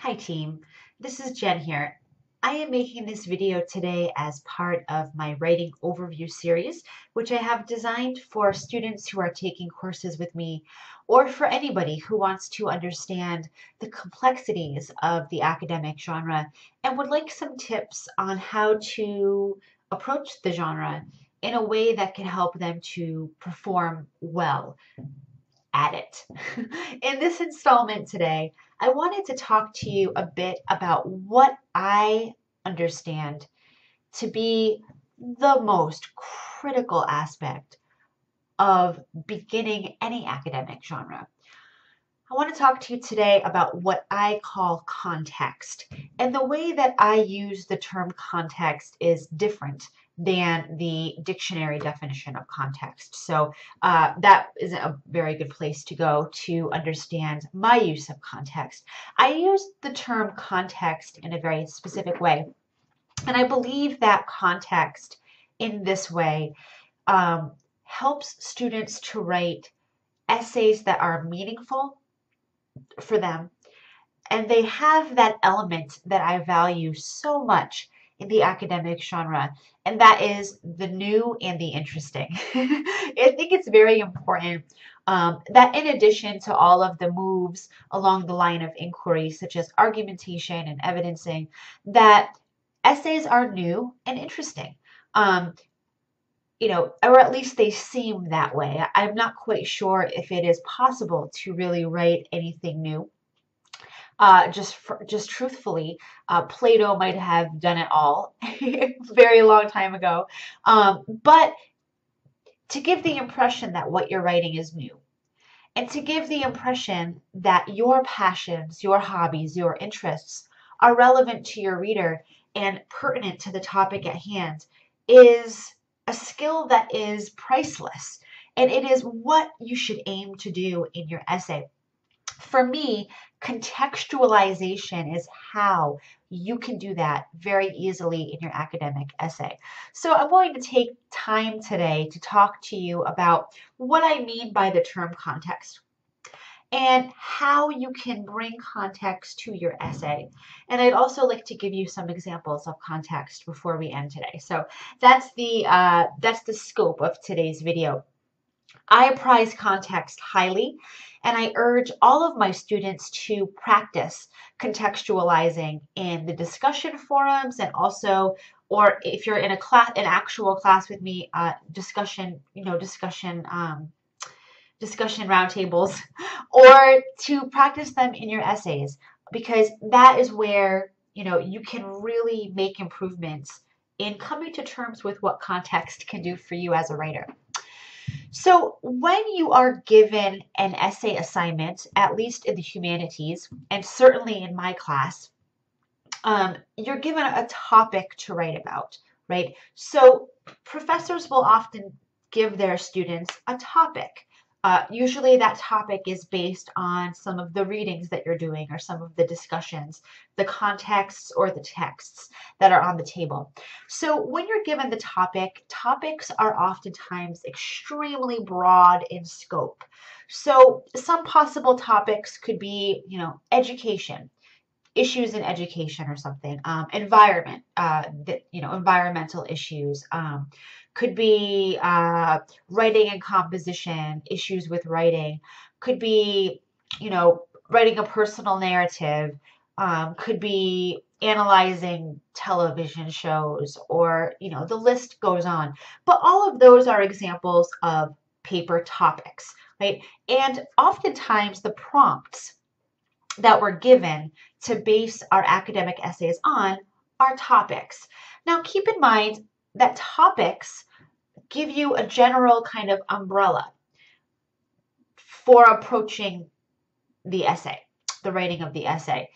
Hi team, this is Jen here. I am making this video today as part of my writing overview series, which I have designed for students who are taking courses with me or for anybody who wants to understand the complexities of the academic genre and would like some tips on how to approach the genre in a way that can help them to perform well at it. In this installment today, I wanted to talk to you a bit about what I understand to be the most critical aspect of beginning any academic genre. I want to talk to you today about what I call context. And the way that I use the term context is different than the dictionary definition of context. So that is a very good place to go to understand my use of context. I use the term context in a very specific way. And I believe that context in this way helps students to write essays that are meaningful for them. And they have that element that I value so much in the academic genre, and that is the new and the interesting. I think it's very important that in addition to all of the moves along the line of inquiry, such as argumentation and evidencing, that essays are new and interesting. Or at least they seem that way. I'm not quite sure if it is possible to really write anything new. Just truthfully, Plato might have done it all a very long time ago. But to give the impression that what you're writing is new, and to give the impression that your passions, your hobbies, your interests are relevant to your reader and pertinent to the topic at hand is a skill that is priceless. And it is what you should aim to do in your essay. For me, contextualization is how you can do that very easily in your academic essay. So I'm going to take time today to talk to you about what I mean by the term context and how you can bring context to your essay. And I'd also like to give you some examples of context before we end today. So that's the scope of today's video. I prize context highly, and I urge all of my students to practice contextualizing in the discussion forums and also, or if you're in an actual class with me, discussion roundtables, or to practice them in your essays, because that is where, you can really make improvements in coming to terms with what context can do for you as a writer. So when you are given an essay assignment, at least in the humanities, and certainly in my class, you're given a topic to write about, right? So professors will often give their students a topic. Usually that topic is based on some of the readings that you're doing or some of the discussions, the contexts or the texts that are on the table. So when you're given the topic, topics are oftentimes extremely broad in scope. So some possible topics could be, education, issues in education or something, environmental issues, could be writing and composition, issues with writing, could be, writing a personal narrative, could be analyzing television shows, or, the list goes on. But all of those are examples of paper topics, right? And oftentimes the prompts that we're given to base our academic essays on are topics. Now, keep in mind that topics give you a general kind of umbrella for approaching the essay, the writing of the essay.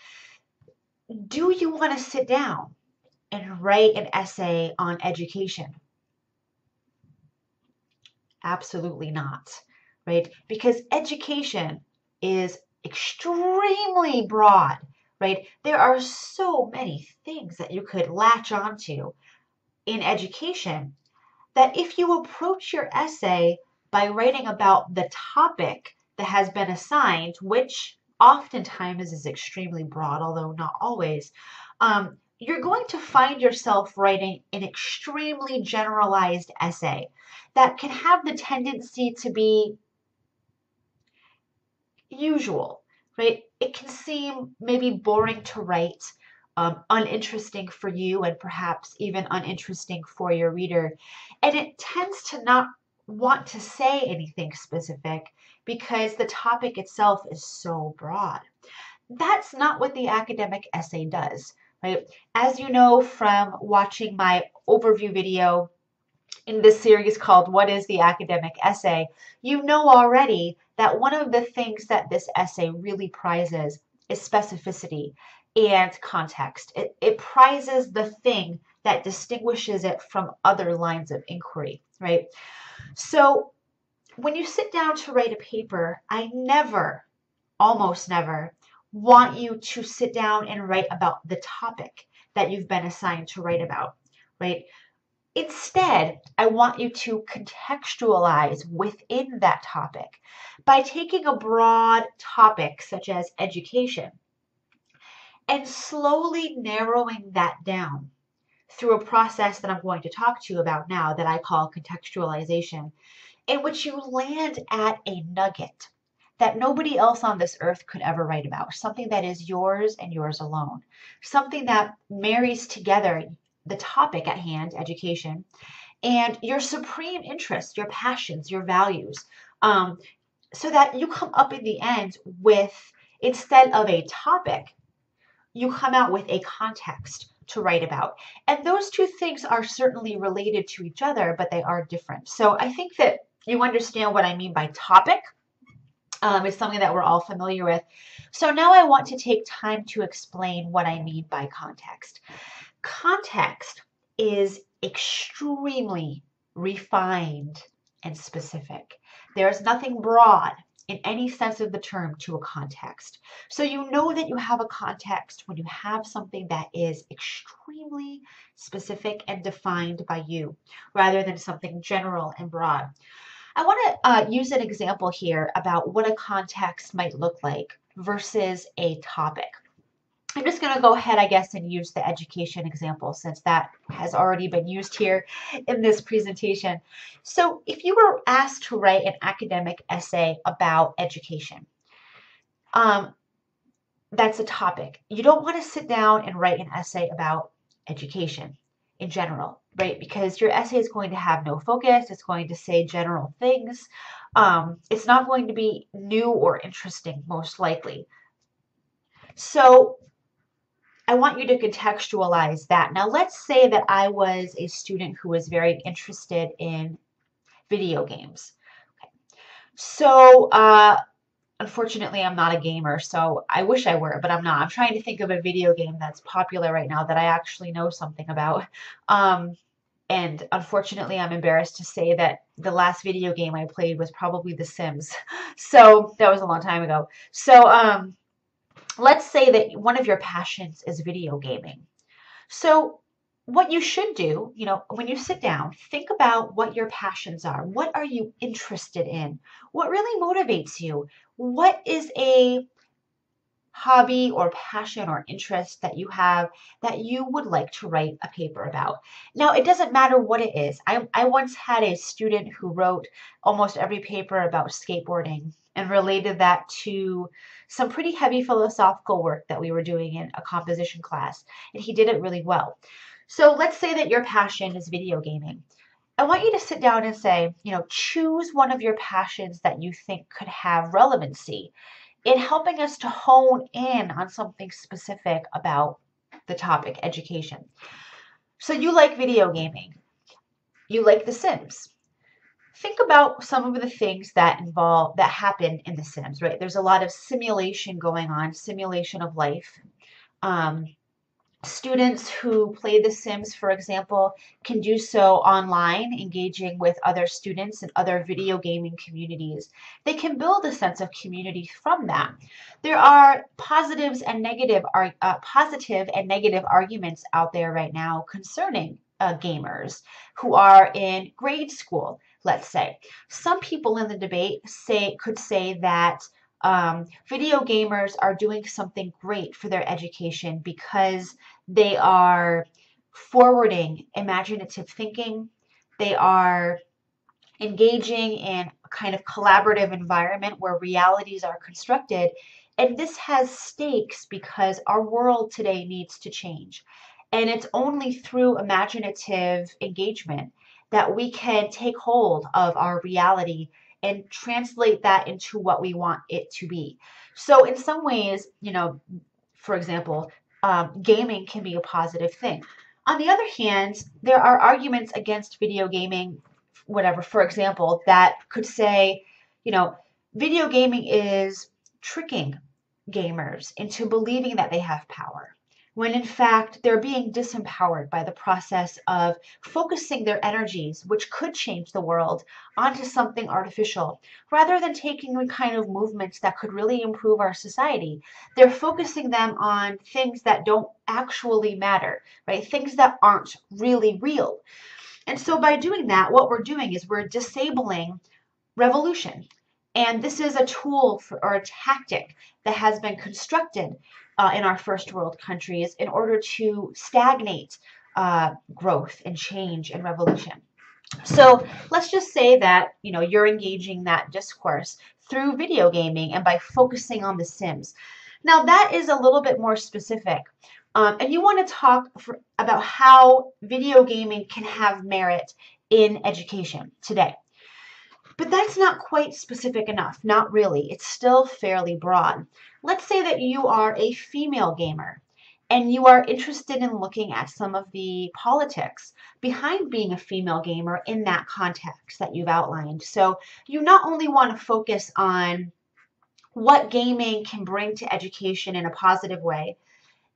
Do you want to sit down and write an essay on education? Absolutely not, right? Because education is extremely broad, right? There are so many things that you could latch onto in education that if you approach your essay by writing about the topic that has been assigned, which oftentimes is extremely broad, although not always, you're going to find yourself writing an extremely generalized essay that can have the tendency to be usual, right? It can seem maybe boring to write, uninteresting for you, and perhaps even uninteresting for your reader. And it tends to not want to say anything specific because the topic itself is so broad. That's not what the academic essay does, right? As you know from watching my overview video in this series called What is the Academic Essay, you know already that one of the things that this essay really prizes is specificity and context. It prizes the thing that distinguishes it from other lines of inquiry, right? So when you sit down to write a paper, I never, almost never, want you to sit down and write about the topic that you've been assigned to write about, right? Instead, I want you to contextualize within that topic by taking a broad topic such as education and slowly narrowing that down through a process that I'm going to talk to you about now that I call contextualization, in which you land at a nugget that nobody else on this earth could ever write about, something that is yours and yours alone, something that marries together the topic at hand, education, and your supreme interests, your passions, your values, so that you come up in the end with, instead of a topic, you come out with a context to write about. And those two things are certainly related to each other, but they are different. So I think that you understand what I mean by topic. It's something that we're all familiar with. So now I want to take time to explain what I mean by context. Context is extremely refined and specific. There's nothing broad in any sense of the term to a context. So you know that you have a context when you have something that is extremely specific and defined by you, rather than something general and broad. I want to use an example here about what a context might look like versus a topic. I'm just going to go ahead, I guess, and use the education example since that has already been used here in this presentation. So if you were asked to write an academic essay about education, that's a topic. You don't want to sit down and write an essay about education in general, right? Because your essay is going to have no focus. It's going to say general things. It's not going to be new or interesting, most likely. So I want you to contextualize that. Now, let's say that I was a student who was very interested in video games. Okay. So, unfortunately, I'm not a gamer, so I wish I were, but I'm not. I'm trying to think of a video game that's popular right now that I actually know something about. And unfortunately, I'm embarrassed to say that the last video game I played was probably The Sims. So that was a long time ago. So, let's say that one of your passions is video gaming. So what you should do, when you sit down, think about what your passions are. What are you interested in? What really motivates you? What is a hobby or passion or interest that you have that you would like to write a paper about? Now, it doesn't matter what it is. I once had a student who wrote almost every paper about skateboarding and related that to some pretty heavy philosophical work that we were doing in a composition class, and he did it really well. So let's say that your passion is video gaming. I want you to sit down and say, choose one of your passions that you think could have relevancy in helping us to hone in on something specific about the topic, education. So you like video gaming. You like The Sims. Think about some of the things that happen in The Sims, right? There's a lot of simulation going on, simulation of life. Students who play The Sims, for example, can do so online, engaging with other students and other video gaming communities. They can build a sense of community from that. There are positive and negative arguments out there right now concerning gamers who are in grade school, let's say. Some people in the debate could say that Video gamers are doing something great for their education because they are forwarding imaginative thinking. They are engaging in a kind of collaborative environment where realities are constructed. And this has stakes because our world today needs to change. And it's only through imaginative engagement that we can take hold of our reality and translate that into what we want it to be. So, in some ways, for example, gaming can be a positive thing. On the other hand, there are arguments against video gaming, whatever, for example, that could say, you know, video gaming is tricking gamers into believing that they have power, when in fact they're being disempowered by the process of focusing their energies, which could change the world, onto something artificial, rather than taking the kind of movements that could really improve our society. They're focusing them on things that don't actually matter, right? Things that aren't really real. And so by doing that, what we're doing is we're disabling revolution. And this is a tool or a tactic that has been constructed in our first world countries in order to stagnate growth and change and revolution. So let's just say that you're engaging that discourse through video gaming and by focusing on The Sims. Now that is a little bit more specific. And you want to talk about how video gaming can have merit in education today. But that's not quite specific enough, not really. It's still fairly broad. Let's say that you are a female gamer and you are interested in looking at some of the politics behind being a female gamer in that context that you've outlined. So you not only want to focus on what gaming can bring to education in a positive way,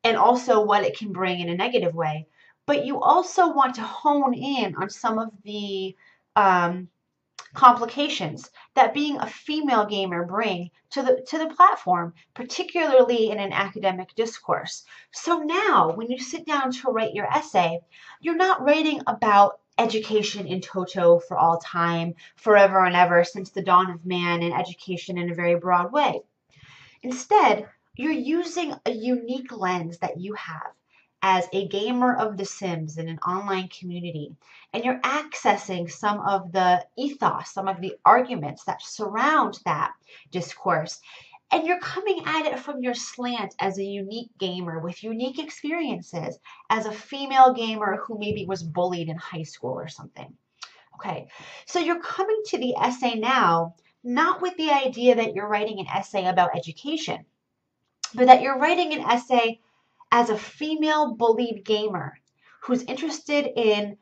and also what it can bring in a negative way, but you also want to hone in on some of the complications that being a female gamer bring to the platform, particularly in an academic discourse. So now, when you sit down to write your essay, you're not writing about education in toto for all time, forever and ever, since the dawn of man, and education in a very broad way. Instead, you're using a unique lens that you have as a gamer of The Sims in an online community, and you're accessing some of the ethos, some of the arguments that surround that discourse, and you're coming at it from your slant as a unique gamer with unique experiences, as a female gamer who maybe was bullied in high school or something. Okay, so you're coming to the essay now not with the idea that you're writing an essay about education, but that you're writing an essay as a female bullied gamer who's interested in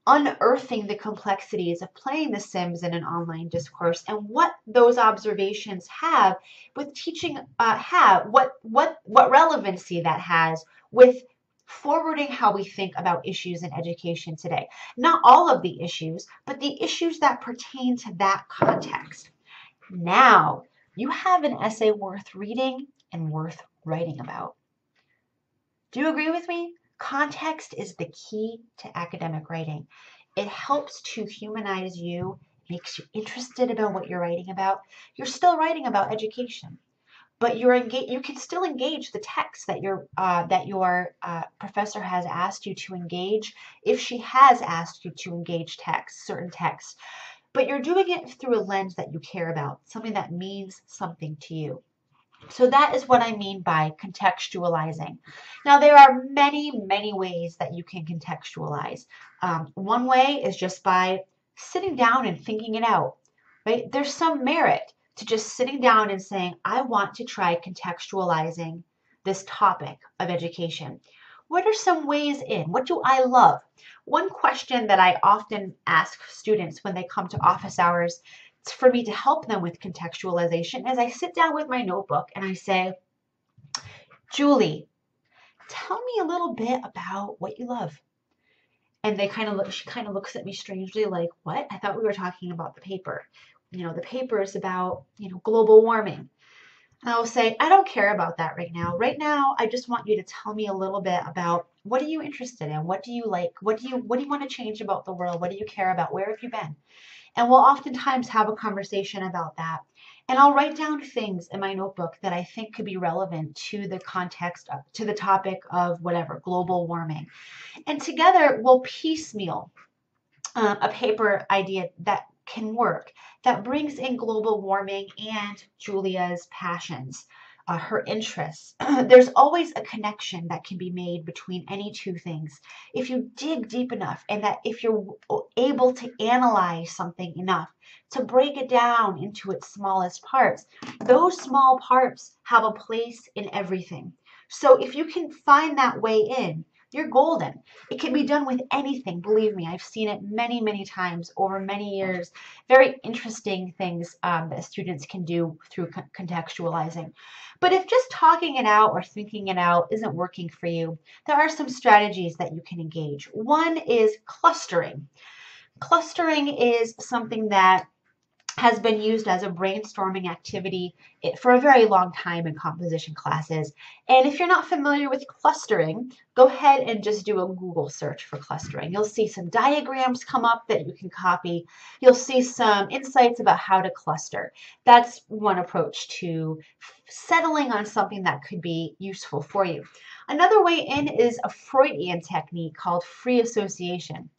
unearthing the complexities of playing The Sims in an online discourse and what those observations have with teaching, what relevancy that has with forwarding how we think about issues in education today. Not all of the issues, but the issues that pertain to that context. Now, you have an essay worth reading and worth writing about. Do you agree with me? Context is the key to academic writing. It helps to humanize you, makes you interested about what you're writing about. You're still writing about education, but you can still engage the text that your professor has asked you to engage, if she has asked you to engage certain texts. But you're doing it through a lens that you care about, something that means something to you. So that is what I mean by contextualizing. Now, there are many, many ways that you can contextualize. One way is just by sitting down and thinking it out, right? There's some merit to just sitting down and saying, I want to try contextualizing this topic of education. What are some ways in? What do I love? One question that I often ask students when they come to office hours for me to help them with contextualization is I sit down with my notebook and I say, Julie, tell me a little bit about what you love. And she kind of looks at me strangely like, what? I thought we were talking about the paper. The paper is about, global warming. And I'll say, I don't care about that right now. Right now, I just want you to tell me a little bit about what are you interested in? What do you like? What do you want to change about the world? What do you care about? Where have you been? And we'll oftentimes have a conversation about that. And I'll write down things in my notebook that I think could be relevant to the context, to the topic of whatever, global warming. And together we'll piecemeal a paper idea that can work, that brings in global warming and Julia's passions, her interests. There's always a connection that can be made between any two things. If you dig deep enough, and that if you're able to analyze something enough to break it down into its smallest parts, those small parts have a place in everything. So if you can find that way in, you're golden. It can be done with anything. Believe me, I've seen it many, many times over many years. Very interesting things that students can do through contextualizing. But if just talking it out or thinking it out isn't working for you, there are some strategies that you can engage. One is clustering. Clustering is something that has been used as a brainstorming activity for a very long time in composition classes. And if you're not familiar with clustering, go ahead and just do a Google search for clustering. You'll see some diagrams come up that you can copy. You'll see some insights about how to cluster. That's one approach to settling on something that could be useful for you. Another way in is a Freudian technique called free association.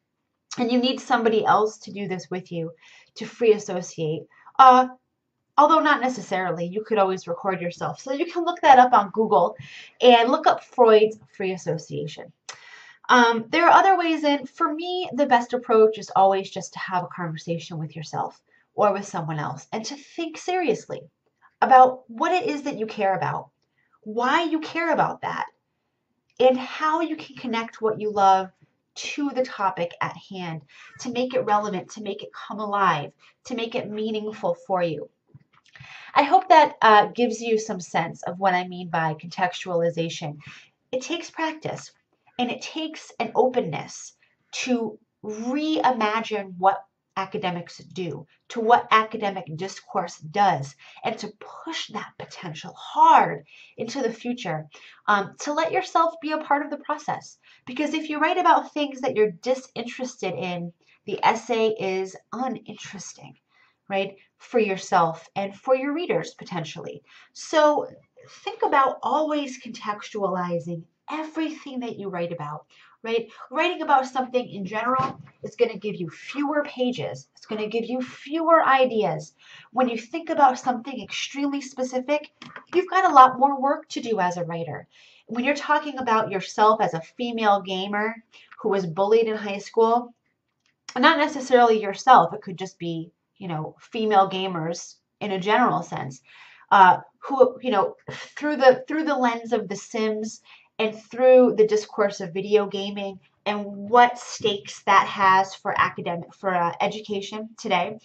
And you need somebody else to do this with you to free associate. Although not necessarily, you could always record yourself. So you can look that up on Google and look up Freud's free association. There are other ways in. For me, the best approach is always just to have a conversation with yourself or with someone else and to think seriously about what it is that you care about, why you care about that, and how you can connect what you love to the topic at hand, to make it relevant, to make it come alive, to make it meaningful for you. I hope that gives you some sense of what I mean by contextualization. It takes practice and it takes an openness to reimagine what academics do, to what academic discourse does, and to push that potential hard into the future, to let yourself be a part of the process. Because if you write about things that you're disinterested in, the essay is uninteresting, right? For yourself and for your readers potentially. So think about always contextualizing everything that you write about, right? Writing about something in general is going to give you fewer pages. It's going to give you fewer ideas. When you think about something extremely specific, you've got a lot more work to do as a writer. When you're talking about yourself as a female gamer who was bullied in high school, not necessarily yourself, it could just be, female gamers in a general sense, who, through the lens of The Sims and through the discourse of video gaming and what stakes that has for education today,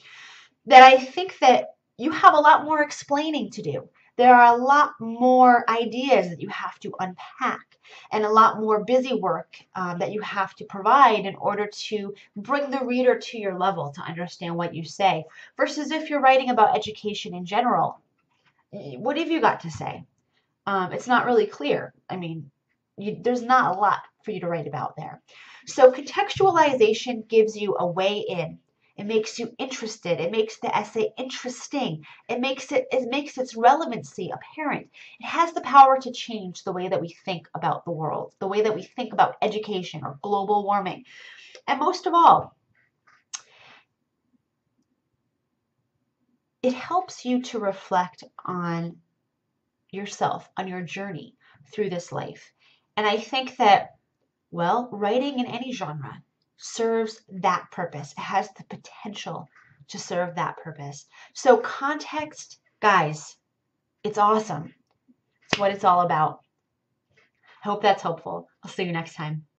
that I think that you have a lot more explaining to do. There are a lot more ideas that you have to unpack and a lot more busy work that you have to provide in order to bring the reader to your level to understand what you say. Versus if you're writing about education in general, what have you got to say? It's not really clear. I mean, there's not a lot for you to write about there. So contextualization gives you a way in. It makes you interested. It makes the essay interesting. It makes its relevancy apparent. It has the power to change the way that we think about the world, the way that we think about education or global warming. And most of all, it helps you to reflect on yourself, on your journey through this life. And I think that, well, writing in any genre serves that purpose. It has the potential to serve that purpose. So context, guys, it's awesome. It's what it's all about. I hope that's helpful. I'll see you next time.